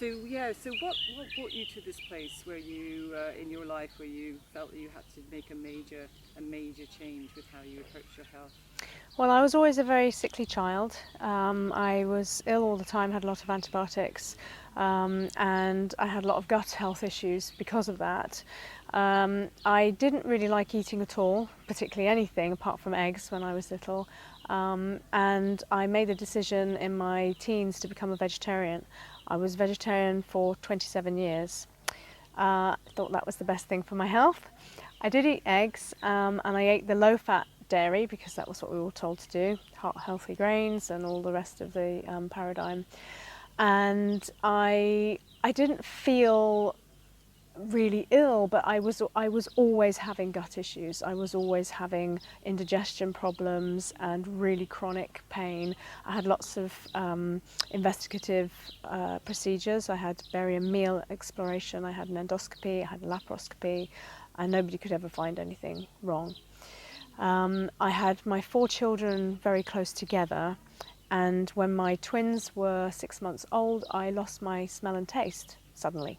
So what brought you to this place where you, in your life, where you felt that you had to make a major change with how you approach your health? Well, I was always a very sickly child. I was ill all the time, had a lot of antibiotics, and I had a lot of gut health issues because of that. I didn't really like eating at all, particularly anything apart from eggs when I was little. And I made the decision in my teens to become a vegetarian. I was vegetarian for 27 years. I thought that was the best thing for my health. I did eat eggs, and I ate the low-fat dairy because that was what we were told to do, healthy grains and all the rest of the paradigm. And I didn't feel really ill, but I was always having gut issues. I was always having indigestion problems and really chronic pain. I had lots of investigative procedures. I had barium meal exploration, I had an endoscopy, I had a laparoscopy, and nobody could ever find anything wrong. I had my 4 children very close together, and when my twins were 6 months old, I lost my smell and taste suddenly.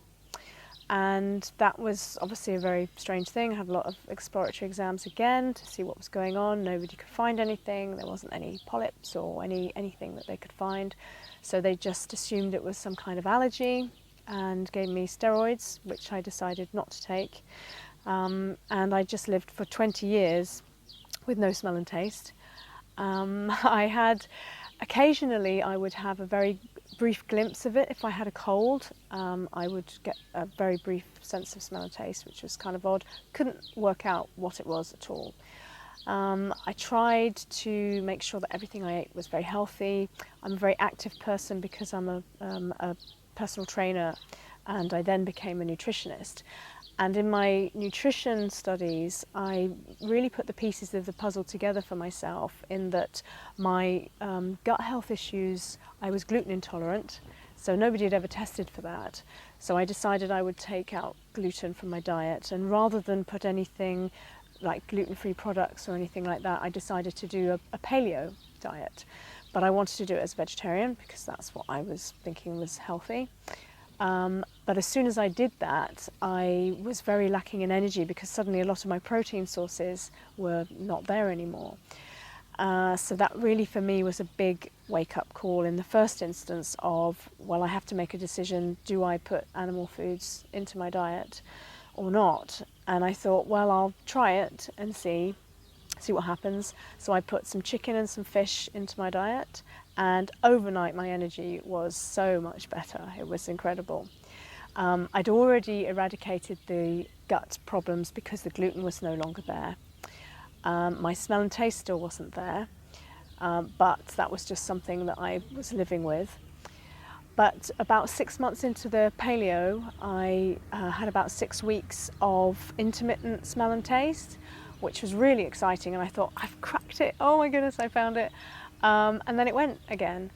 And that was obviously a very strange thing. I had a lot of exploratory exams again to see what was going on. Nobody could find anything. There wasn't any polyps or anything that they could find. So they just assumed it was some kind of allergy and gave me steroids, which I decided not to take. And I just lived for 20 years with no smell and taste. Occasionally I would have a very brief glimpse of it. If I had a cold, I would get a very brief sense of smell and taste, which was kind of odd. Couldn't work out what it was at all. I tried to make sure that everything I ate was very healthy. I'm a very active person because I'm a personal trainer, and I then became a nutritionist. And in my nutrition studies, I really put the pieces of the puzzle together for myself in that my gut health issues, I was gluten intolerant, so nobody had ever tested for that. So I decided I would take out gluten from my diet, and rather than put anything like gluten-free products or anything like that, I decided to do a paleo diet. But I wanted to do it as a vegetarian because that's what I was thinking was healthy. But as soon as I did that, I was very lacking in energy because suddenly a lot of my protein sources were not there anymore. So that really for me was a big wake-up call in the first instance of, well, I have to make a decision, do I put animal foods into my diet or not? And I thought, well, I'll try it and see what happens. So I put some chicken and some fish into my diet, and overnight my energy was so much better. It was incredible. I'd already eradicated the gut problems because the gluten was no longer there. My smell and taste still wasn't there, but that was just something that I was living with. But about 6 months into the paleo, I had about 6 weeks of intermittent smell and taste, which was really exciting, and I thought, I've cracked it, oh my goodness, I found it. And then it went again,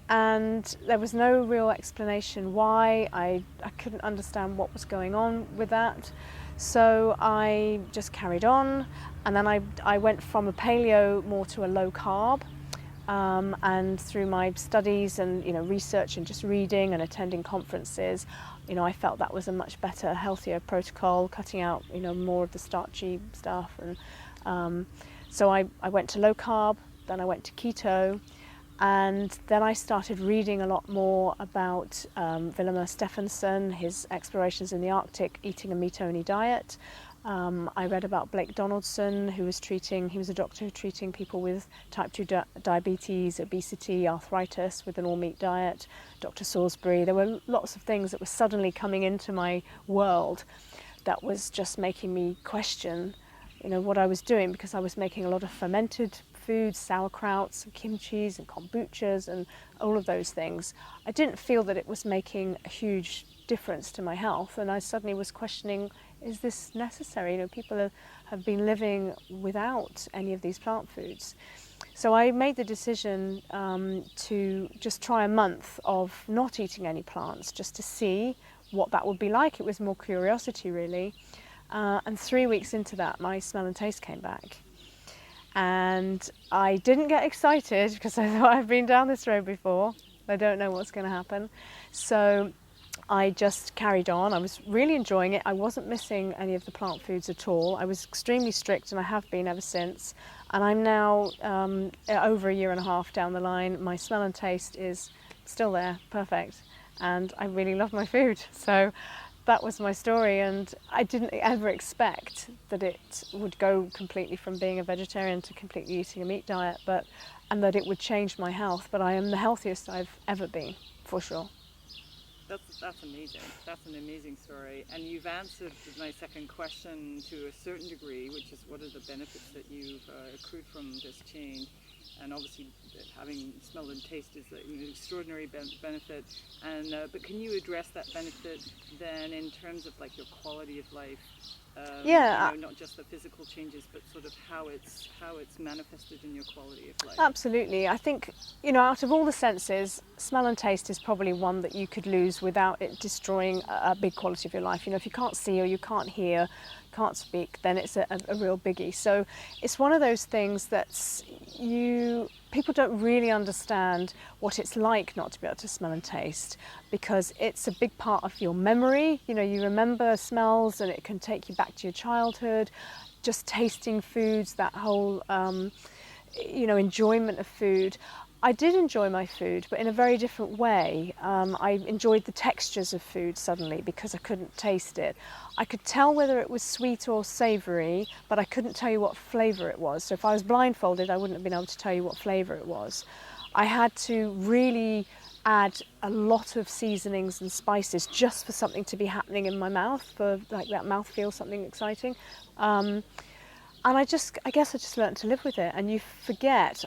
and there was no real explanation why. I couldn't understand what was going on with that, so I just carried on, and then I went from a paleo more to a low carb. And through my studies and research and just reading and attending conferences, I felt that was a much better, healthier protocol, cutting out more of the starchy stuff. And so I went to low carb, then I went to keto, and then I started reading a lot more about Willem Stephenson, his explorations in the Arctic, eating a meat-only diet. I read about Blake Donaldson, he was a doctor treating people with type 2 diabetes, obesity, arthritis with an all-meat diet. Dr. Salisbury. There were lots of things that were suddenly coming into my world that was just making me question, what I was doing, because I was making a lot of fermented foods, sauerkrauts and kimchis and kombuchas and all of those things. I didn't feel that it was making a huge difference to my health, and I suddenly was questioning, is this necessary? People have been living without any of these plant foods. So I made the decision to just try a month of not eating any plants, just to see what that would be like. It was more curiosity, really. And 3 weeks into that, my smell and taste came back. And I didn't get excited because I thought, I've been down this road before. I don't know what's going to happen. So I just carried on. I was really enjoying it. I wasn't missing any of the plant foods at all. I was extremely strict, and I have been ever since. And I'm now over a year and a half down the line. My smell and taste is still there, perfect. And I really love my food. So that was my story, and I didn't ever expect that it would go completely from being a vegetarian to completely eating a meat diet, and that it would change my health. But I am the healthiest I've ever been, for sure. That's amazing. That's an amazing story. And you've answered my second question to a certain degree, which is what are the benefits that you've accrued from this change? And obviously, having smell and taste is an extraordinary benefit. And but can you address that benefit then in terms of like your quality of life? Yeah, not just the physical changes, but sort of how it's manifested in your quality of life. Absolutely. I think, out of all the senses, smell and taste is probably one that you could lose without it destroying a big quality of your life. If you can't see or you can't hear, can't speak, then it's a real biggie. So it's one of those things that people don't really understand what it's like not to be able to smell and taste, because it's a big part of your memory. You remember smells, and it can take you back to your childhood, just tasting foods, that whole enjoyment of food. I did enjoy my food, but in a very different way. I enjoyed the textures of food suddenly because I couldn't taste it. I could tell whether it was sweet or savoury, but I couldn't tell you what flavour it was. So if I was blindfolded, I wouldn't have been able to tell you what flavour it was. I had to really add a lot of seasonings and spices just for something to be happening in my mouth, for like that mouthfeel, something exciting. And I guess I just learned to live with it. And you forget,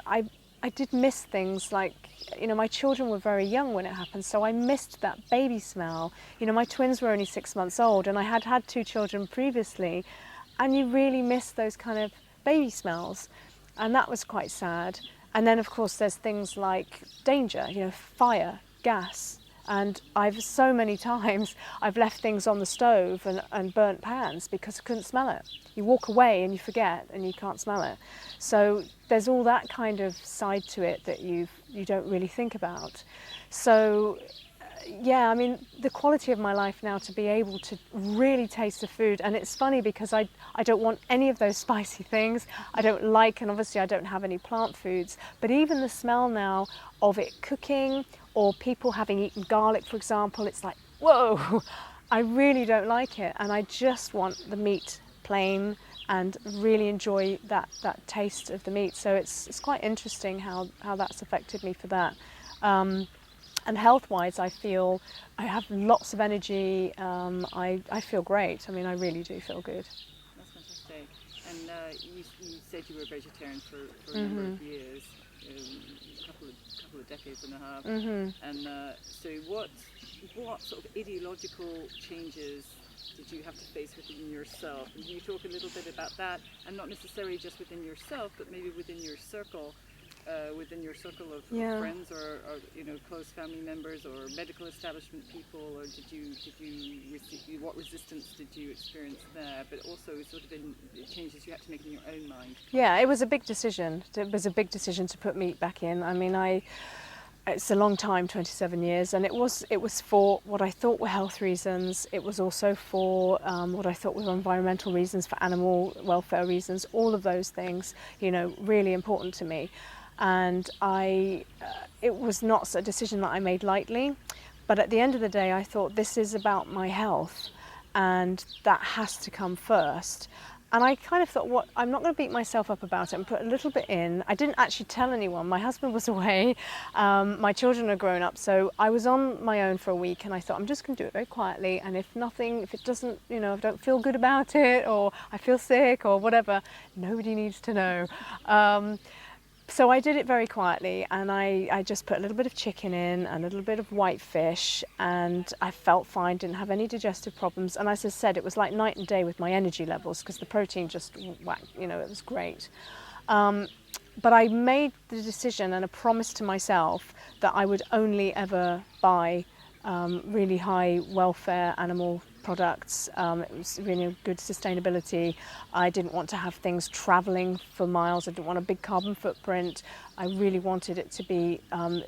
I did miss things like, my children were very young when it happened, so I missed that baby smell. My twins were only 6 months old, and I had had 2 children previously, and you really miss those kind of baby smells, and that was quite sad. And then, of course, there's things like danger, fire, gas. And so many times I've left things on the stove and burnt pans because I couldn't smell it. You walk away and you forget and you can't smell it. So there's all that kind of side to it that you don't really think about. So yeah, the quality of my life now, to be able to really taste the food. And it's funny because I don't want any of those spicy things. I don't like, and obviously I don't have any plant foods, but even the smell now of it cooking, or people having eaten garlic, for example, it's like, whoa, I really don't like it. And I just want the meat plain and really enjoy that taste of the meat. So it's quite interesting how that's affected me for that. And health-wise, I feel I have lots of energy. I feel great. I really do feel good. That's fantastic. And you said you were a vegetarian for a number of years, a couple of decades and a half. And so what sort of ideological changes did you have to face within yourself? And can you talk a little bit about that, and not necessarily just within yourself, but maybe within your circle? Of friends or close family members or medical establishment people, or what resistance did you experience there, but also sort of in changes you had to make in your own mind? Yeah, it was a big decision. It was a big decision to put meat back in. It's a long time, 27 years, and it was for what I thought were health reasons. It was also for what I thought were environmental reasons, for animal welfare reasons, all of those things, really important to me. And it was not a decision that I made lightly, but at the end of the day, I thought, this is about my health, and that has to come first. And I kind of thought, I'm not going to beat myself up about it, and put a little bit in. I didn't actually tell anyone. My husband was away. My children are grown up, so I was on my own for a week, and I thought, I'm just going to do it very quietly. And if it doesn't, if I don't feel good about it, or I feel sick or whatever, nobody needs to know. So I did it very quietly, and I just put a little bit of chicken in, a little bit of white fish, and I felt fine, didn't have any digestive problems. And as I said, it was like night and day with my energy levels, because the protein just whacked, it was great. But I made the decision and a promise to myself that I would only ever buy really high welfare animal products. It was really good sustainability. I didn't want to have things travelling for miles. I didn't want a big carbon footprint. I really wanted it to be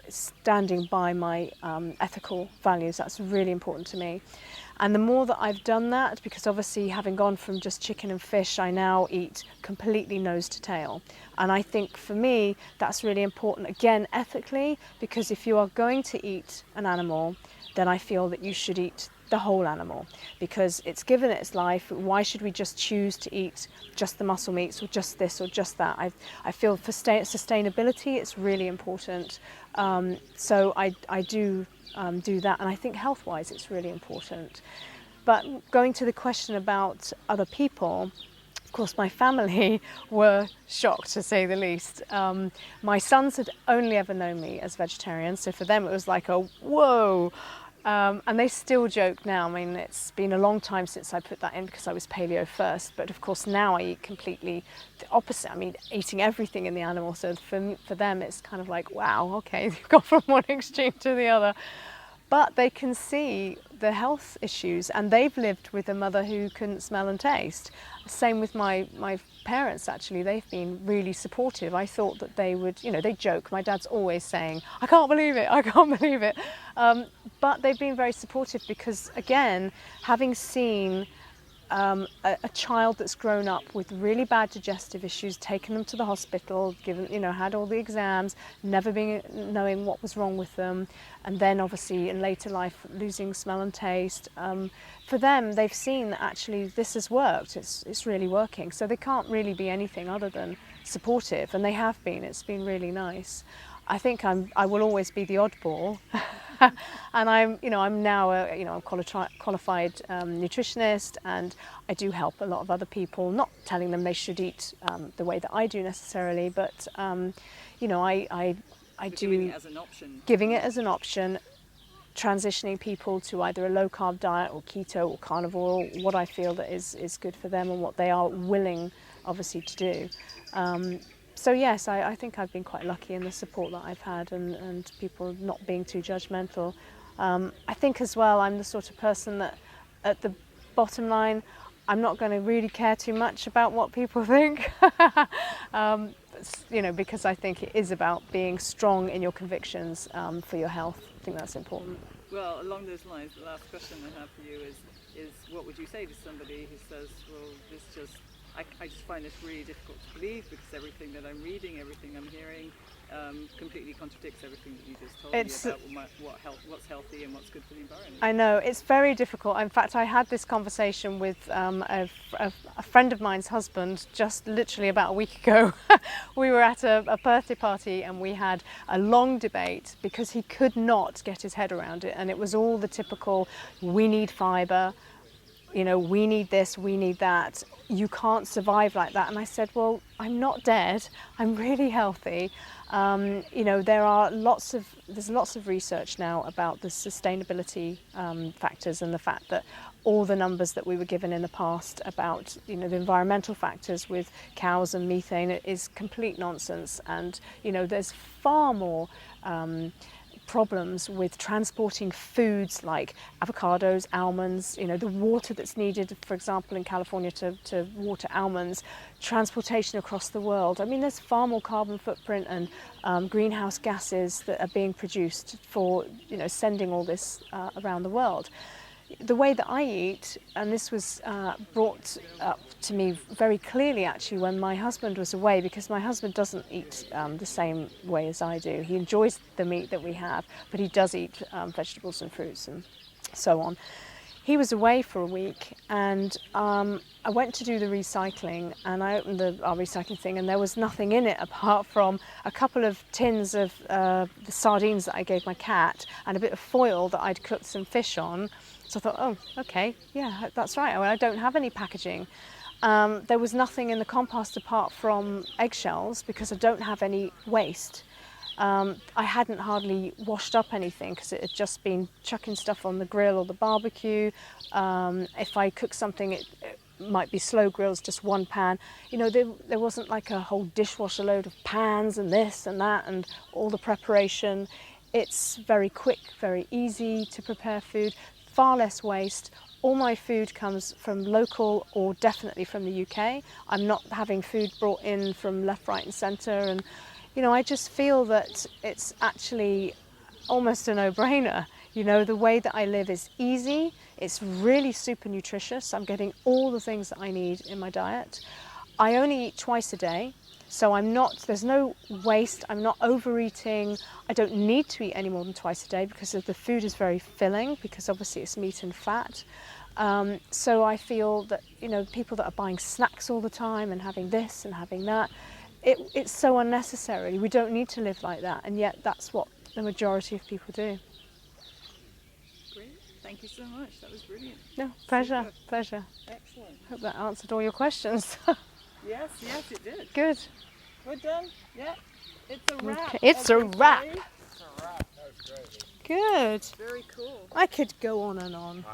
standing by my ethical values. That's really important to me. And the more that I've done that, because obviously having gone from just chicken and fish, I now eat completely nose to tail. And I think for me, that's really important, again, ethically, because if you are going to eat an animal, then I feel that you should eat the whole animal, because it's given its life. Why should we just choose to eat just the muscle meats or just this or just that? I feel for sustainability, it's really important. So I do that, and I think health-wise it's really important. But going to the question about other people, of course my family were shocked, to say the least. My sons had only ever known me as vegetarian, so for them it was like a whoa. And they still joke now. I mean, it's been a long time since I put that in because I was paleo first, but of course now I eat completely the opposite. I mean, eating everything in the animal, so for them it's kind of like, wow, okay, you've gone from one extreme to the other. But they can see the health issues, and they've lived with a mother who couldn't smell and taste. Same with my parents, actually. They've been really supportive. I thought that they would, they joke. My dad's always saying, I can't believe it, I can't believe it. But they've been very supportive because, again, having seen a child that's grown up with really bad digestive issues, taken them to the hospital, given, had all the exams, never knowing what was wrong with them, and then obviously in later life losing smell and taste. For them, they've seen that actually this has worked. It's really working. So they can't really be anything other than supportive, and they have been. It's been really nice. I think I will always be the oddball. And I'm now a qualified nutritionist, and I do help a lot of other people, not telling them they should eat the way that I do necessarily, but I do giving it as an option. Giving it as an option, transitioning people to either a low carb diet or keto or carnivore, or what I feel that is good for them and what they are willing, obviously, to do. So yes, I think I've been quite lucky in the support that I've had, and people not being too judgmental. I think as well, I'm the sort of person that at the bottom line, I'm not going to really care too much about what people think, because I think it is about being strong in your convictions for your health. I think that's important. Well, along those lines, the last question I have for you is what would you say to somebody who says, well, I just find this really difficult to believe because everything that I'm reading, everything I'm hearing, completely contradicts everything that you just told me about what's healthy and what's good for the environment. I know, it's very difficult. In fact, I had this conversation with a friend of mine's husband just literally about a week ago. We were at a birthday party and we had a long debate because he could not get his head around it, and it was all the typical, we need fibre, we need this, we need that. You can't survive like that. And I said, well, I'm not dead. I'm really healthy. There's lots of research now about the sustainability factors, and the fact that all the numbers that we were given in the past about, the environmental factors with cows and methane is complete nonsense. And, there's far more problems with transporting foods like avocados, almonds, the water that's needed, for example, in California to water almonds, transportation across the world. I mean, there's far more carbon footprint and greenhouse gases that are being produced for, sending all this around the world. The way that I eat, and this was brought up to me very clearly actually when my husband was away, because my husband doesn't eat the same way as I do. He enjoys the meat that we have, but he does eat vegetables and fruits and so on. He was away for a week, and I went to do the recycling, and I opened our recycling thing, and there was nothing in it apart from a couple of tins of the sardines that I gave my cat and a bit of foil that I'd cooked some fish on. So I thought, oh, okay, yeah, that's right. I don't have any packaging. There was nothing in the compost apart from eggshells because I don't have any waste. I hadn't hardly washed up anything because it had just been chucking stuff on the grill or the barbecue. If I cook something, it might be slow grills, just one pan. There wasn't like a whole dishwasher load of pans and this and that and all the preparation. It's very quick, very easy to prepare food. Far less waste, all my food comes from local or definitely from the UK. I'm not having food brought in from left, right and centre, and you know, I just feel that it's actually almost a no-brainer. You know, the way that I live is easy, it's really super nutritious. I'm getting all the things that I need in my diet. I only eat twice a day, so there's no waste, I'm not overeating. I don't need to eat any more than twice a day because the food is very filling, because obviously it's meat and fat. So I feel that, you know, people that are buying snacks all the time and having this and having that, it's so unnecessary. We don't need to live like that, and yet that's what the majority of people do. Great. Thank you so much. That was brilliant. No, pleasure, Super. pleasure. Excellent. Hope that answered all your questions. Yes, it did. Good. We're done. Yeah. It's a wrap. Okay. It's a wrap. everybody. It's a wrap. That was great. Good. Very cool. I could go on and on.